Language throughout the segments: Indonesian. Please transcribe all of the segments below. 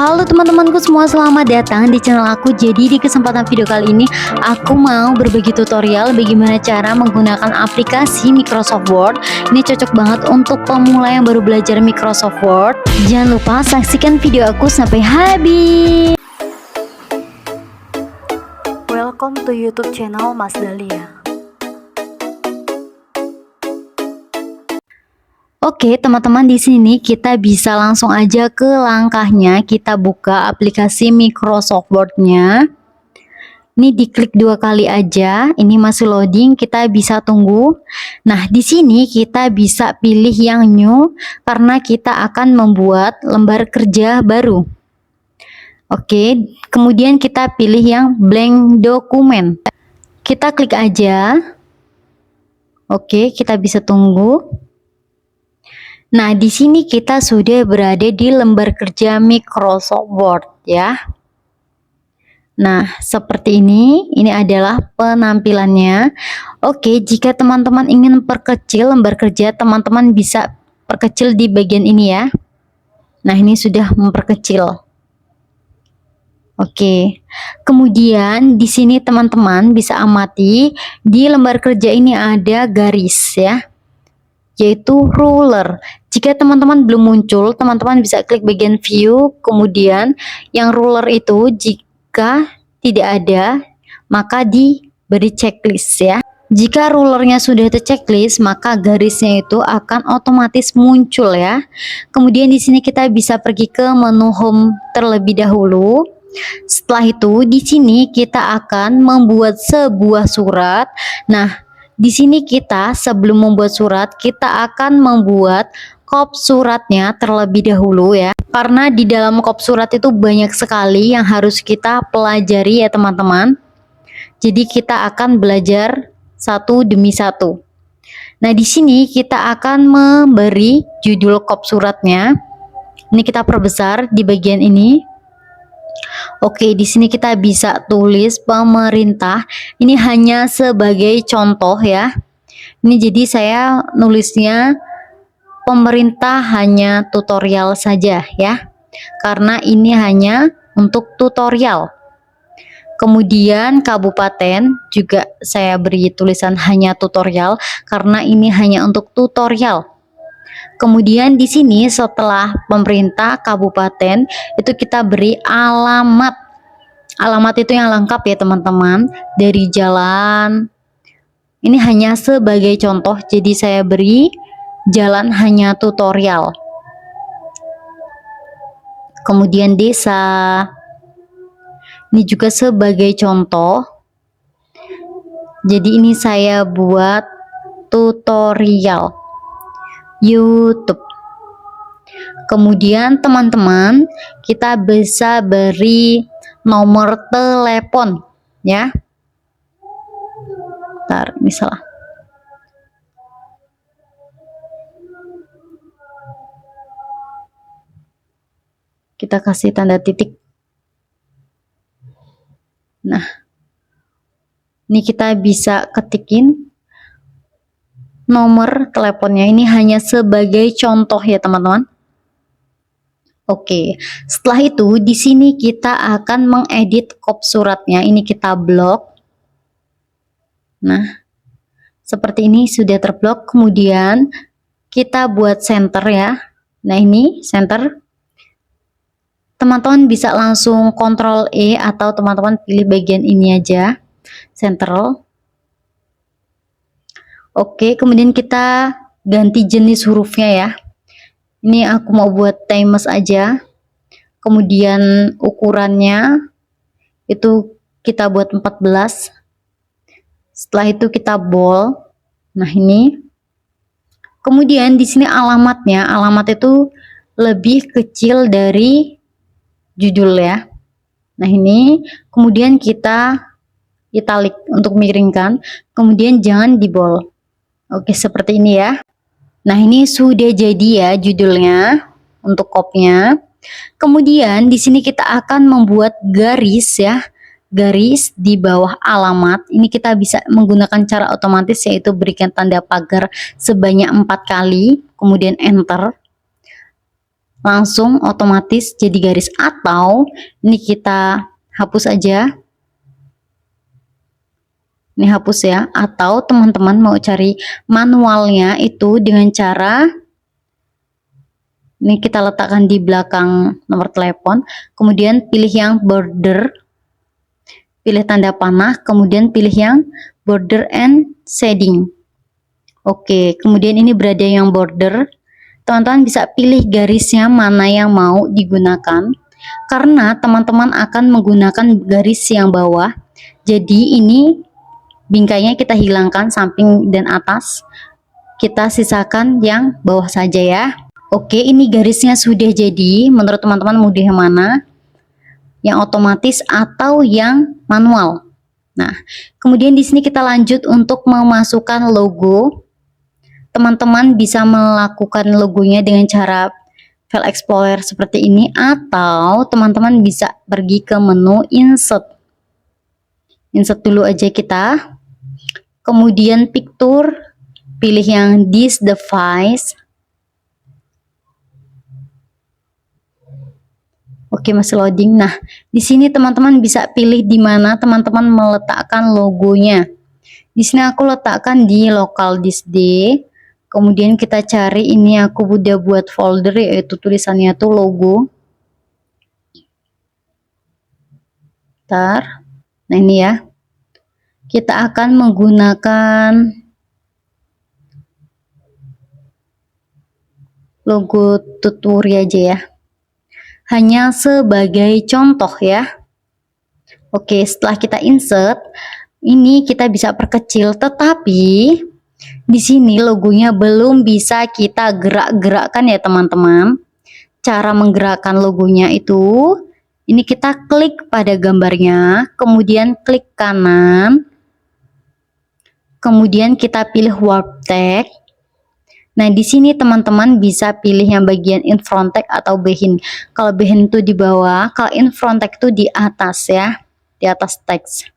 Halo teman-temanku semua, selamat datang di channel aku. Jadi di kesempatan video kali ini aku mau berbagi tutorial bagaimana cara menggunakan aplikasi Microsoft Word. Ini cocok banget untuk pemula yang baru belajar Microsoft Word. Jangan lupa saksikan video aku sampai habis. Welcome to YouTube channel Mas Dahlia. Oke, teman-teman, di sini kita bisa langsung aja ke langkahnya. Kita buka aplikasi Microsoft Word-nya. Ini diklik 2 kali aja. Ini masih loading, kita bisa tunggu. Nah, di sini kita bisa pilih yang new karena kita akan membuat lembar kerja baru. Oke, kemudian kita pilih yang blank dokumen. Kita klik aja. Oke, kita bisa tunggu. Nah, di sini kita sudah berada di lembar kerja Microsoft Word ya. Nah, seperti ini adalah penampilannya. Oke, jika teman-teman ingin perkecil lembar kerja, teman-teman bisa perkecil di bagian ini ya. Nah, ini sudah memperkecil. Oke. Kemudian di sini teman-teman bisa amati di lembar kerja ini ada garis ya, yaitu ruler. Jika teman-teman belum muncul, teman-teman bisa klik bagian view, kemudian yang ruler itu jika tidak ada, maka diberi checklist ya. Jika rulernya sudah terchecklist, maka garisnya itu akan otomatis muncul ya. Kemudian di sini kita bisa pergi ke menu home terlebih dahulu. Setelah itu di sini kita akan membuat sebuah surat. Nah, di sini kita sebelum membuat surat, kita akan membuat kop suratnya terlebih dahulu ya. Karena di dalam kop surat itu banyak sekali yang harus kita pelajari ya teman-teman. Jadi kita akan belajar satu demi satu. Nah, di sini kita akan memberi judul kop suratnya. Ini kita perbesar di bagian ini. Oke, di sini kita bisa tulis pemerintah. Ini hanya sebagai contoh ya. Ini jadi saya nulisnya pemerintah hanya tutorial saja ya. Karena ini hanya untuk tutorial. Kemudian kabupaten juga saya beri tulisan hanya tutorial karena ini hanya untuk tutorial. Kemudian di sini setelah pemerintah kabupaten itu kita beri alamat. Alamat itu yang lengkap ya teman-teman, dari jalan. Ini hanya sebagai contoh, jadi saya beri jalan hanya tutorial. Kemudian desa. Ini juga sebagai contoh. Jadi ini saya buat tutorial YouTube. Kemudian teman-teman, kita bisa beri nomor telepon ya. Bentar, misalnya kita kasih tanda titik. Nah, ini kita bisa ketikin nomor teleponnya. Ini hanya sebagai contoh ya teman-teman. Oke, setelah itu di sini kita akan mengedit kop suratnya. Ini kita blok. Nah, seperti ini sudah terblok. Kemudian kita buat center ya. Nah, ini center. Teman-teman bisa langsung Ctrl E atau teman-teman pilih bagian ini aja, center. Oke, kemudian kita ganti jenis hurufnya ya. Ini aku mau buat Times aja. Kemudian ukurannya itu kita buat 14. Setelah itu kita bold. Nah, ini. Kemudian di sini alamatnya, alamat itu lebih kecil dari judul ya. Nah, ini. Kemudian kita italic untuk miringkan. Kemudian jangan di bold. Oke, seperti ini ya. Nah, ini sudah jadi ya judulnya untuk kopnya. Kemudian di sini kita akan membuat garis ya. Garis di bawah alamat. Ini kita bisa menggunakan cara otomatis, yaitu berikan tanda pagar sebanyak 4 kali, kemudian enter. langsung otomatis jadi garis, atau ini kita hapus aja. Ini hapus ya, atau teman-teman mau cari manualnya itu dengan cara ini kita letakkan di belakang nomor telepon, kemudian pilih yang border, pilih tanda panah, kemudian pilih yang border and shading. Oke, kemudian ini berada yang border. Teman-teman bisa pilih garisnya mana yang mau digunakan, karena teman-teman akan menggunakan garis yang bawah. Jadi ini bingkainya kita hilangkan samping dan atas, kita sisakan yang bawah saja ya. Oke, ini garisnya sudah jadi. Menurut teman-teman model yang mana? Yang otomatis atau yang manual? Nah, kemudian di sini kita lanjut untuk memasukkan logo. Teman-teman bisa melakukan logonya dengan cara File Explorer seperti ini, atau teman-teman bisa pergi ke menu Insert. Insert dulu aja kita. Kemudian Picture, pilih yang This Device. Oke, masih loading. Nah, di sini teman-teman bisa pilih di mana teman-teman meletakkan logonya. Di sini aku letakkan di local disk D. Kemudian kita cari, ini aku udah buat folder, yaitu tulisannya tuh logo. Bentar. Nah, ini ya. Kita akan menggunakan logo Tuturi aja ya. Hanya sebagai contoh ya. Oke, setelah kita insert, ini kita bisa perkecil, tetapi di sini logonya belum bisa kita gerak-gerakkan ya teman-teman. Cara menggerakkan logonya itu, ini kita klik pada gambarnya, kemudian klik kanan, kemudian kita pilih warp text. Nah, di sini teman-teman bisa pilih yang bagian in front text atau behind. Kalau behind itu di bawah, kalau in front text itu di atas ya, di atas teks.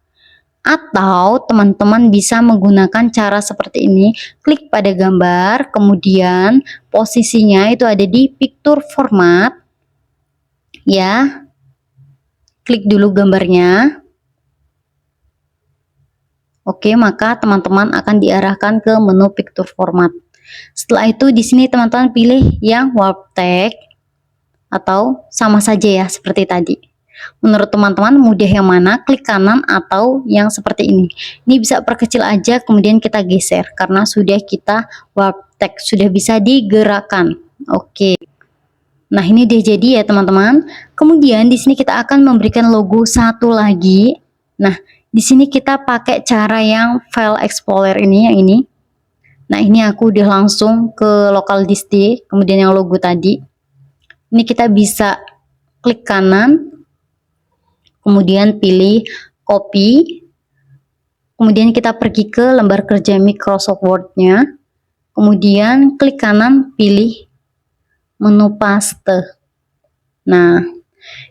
Atau teman-teman bisa menggunakan cara seperti ini, klik pada gambar, kemudian posisinya itu ada di picture format ya. Klik dulu gambarnya. Oke, maka teman-teman akan diarahkan ke menu picture format. Setelah itu di sini teman-teman pilih yang warp text atau sama saja ya seperti tadi. Menurut teman-teman mudah yang mana? Klik kanan atau yang seperti ini. Ini bisa perkecil aja, kemudian kita geser karena sudah kita warp text, sudah bisa digerakkan. Oke. Nah, ini dia jadi ya teman-teman. Kemudian di sini kita akan memberikan logo satu lagi. Nah, di sini kita pakai cara yang File Explorer ini, yang ini. Nah, ini aku udah langsung ke local disk D, kemudian yang logo tadi. Ini kita bisa klik kanan, kemudian pilih copy, kemudian kita pergi ke lembar kerja Microsoft Word-nya, kemudian klik kanan, pilih menu paste. Nah,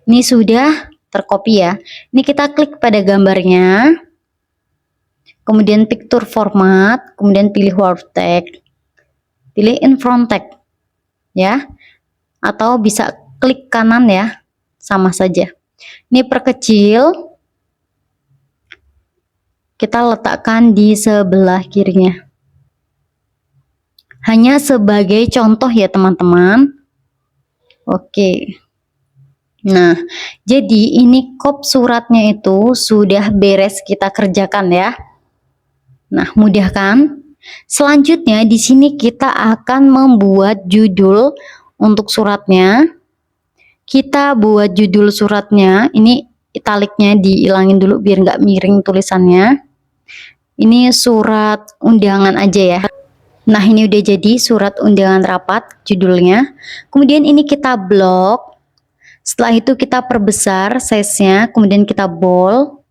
ini sudah tercopy ya. Ini kita klik pada gambarnya, kemudian picture format, kemudian pilih warp text, pilih in front text ya, atau bisa klik kanan ya, sama saja. Ini perkecil, kita letakkan di sebelah kirinya. Hanya sebagai contoh ya teman-teman. Oke. Nah, jadi ini kop suratnya itu sudah beres kita kerjakan ya. Nah, mudah kan? Selanjutnya di sini kita akan membuat judul untuk suratnya. Kita buat judul suratnya, ini italiknya dihilangin dulu biar nggak miring tulisannya. Ini surat undangan aja ya. Nah, ini udah jadi surat undangan rapat judulnya. Kemudian ini kita blok. Setelah itu kita perbesar size-nya, kemudian kita bold.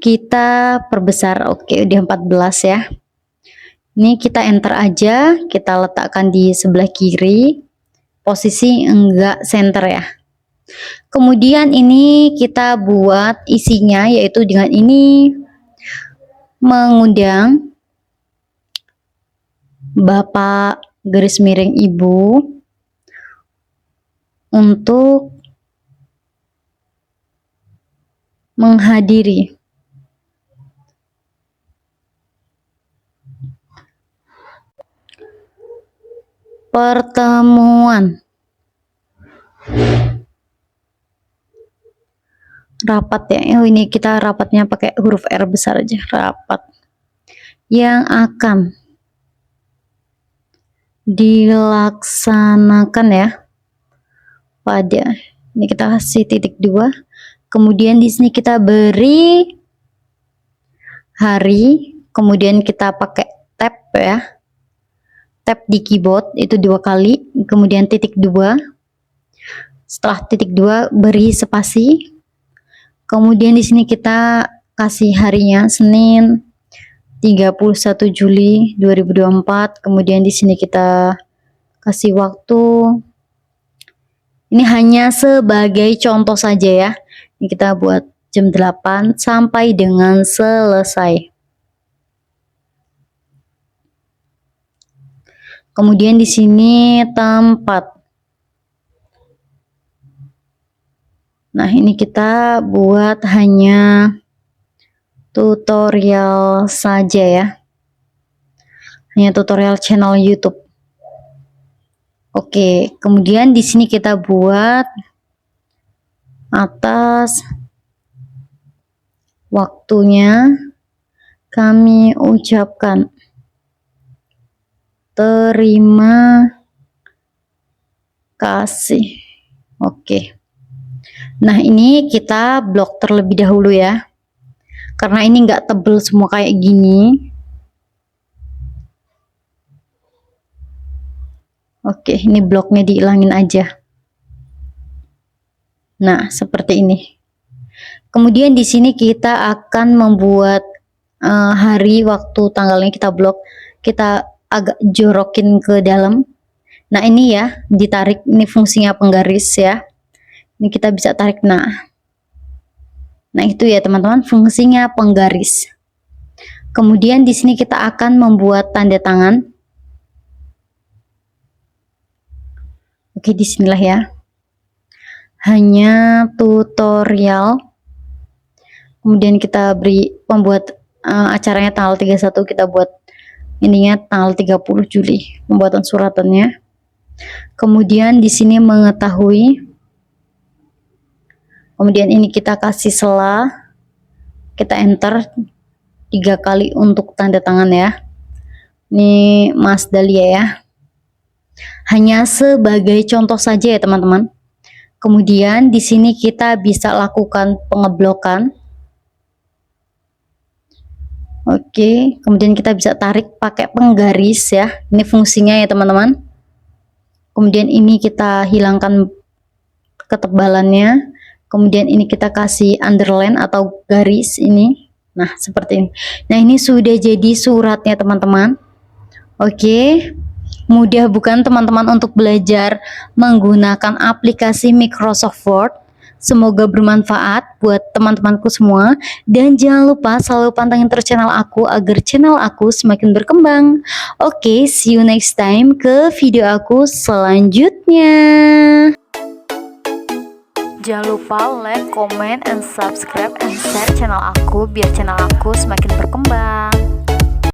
Kita perbesar, oke udah 14 ya. Ini kita enter aja, kita letakkan di sebelah kiri, posisi enggak center ya. Kemudian ini kita buat isinya, yaitu dengan ini mengundang Bapak garis miring ibu untuk menghadiri pertemuan rapat ya. Oh, ini kita rapatnya pakai huruf R besar aja. Rapat yang akan dilaksanakan ya pada, ini kita kasih titik 2. Kemudian di sini kita beri hari, kemudian kita pakai tab ya. Tab di keyboard itu 2 kali, kemudian titik 2. Setelah titik 2 beri spasi. Kemudian di sini kita kasih harinya Senin 31 Juli 2024. Kemudian di sini kita kasih waktu. Ini hanya sebagai contoh saja ya. Ini kita buat jam 8 sampai dengan selesai. Kemudian di sini tempat. Nah, ini kita buat hanya tutorial saja ya. Hanya tutorial channel YouTube. Oke, kemudian di sini kita buat atas waktunya kami ucapkan terima kasih. Oke. Nah, ini kita blok terlebih dahulu ya. Karena ini nggak tebel semua kayak gini. Oke, ini bloknya dihilangin aja. Nah, seperti ini. Kemudian di sini kita akan membuat hari, waktu, tanggalnya kita blok. Kita agak jorokin ke dalam. Nah, ini ya, ditarik. Ini fungsinya penggaris ya. Ini kita bisa tarik. Nah, itu ya teman-teman, fungsinya penggaris. Kemudian di sini kita akan membuat tanda tangan. Oke, disinilah ya. Hanya tutorial. Kemudian kita beri pembuat acaranya tanggal 31, kita buat ininya tanggal 30 Juli pembuatan suratannya. Kemudian di sini mengetahui. Kemudian ini kita kasih sela. Kita enter 3 kali untuk tanda tangan ya. Ini Mas Dahlia ya. Hanya sebagai contoh saja ya teman-teman. Kemudian di sini kita bisa lakukan pengeblokan. Oke, kemudian kita bisa tarik pakai penggaris ya. Ini fungsinya ya teman-teman. Kemudian ini kita hilangkan ketebalannya. Kemudian ini kita kasih underline atau garis ini. Nah, seperti ini. Nah, ini sudah jadi suratnya teman-teman. Oke. Mudah bukan teman-teman untuk belajar menggunakan aplikasi Microsoft Word? Semoga bermanfaat buat teman-temanku semua. Dan jangan lupa selalu pantengin terus channel aku agar channel aku semakin berkembang. Oke, see you next time ke video aku selanjutnya. Jangan lupa like, comment, and subscribe, and share channel aku biar channel aku semakin berkembang.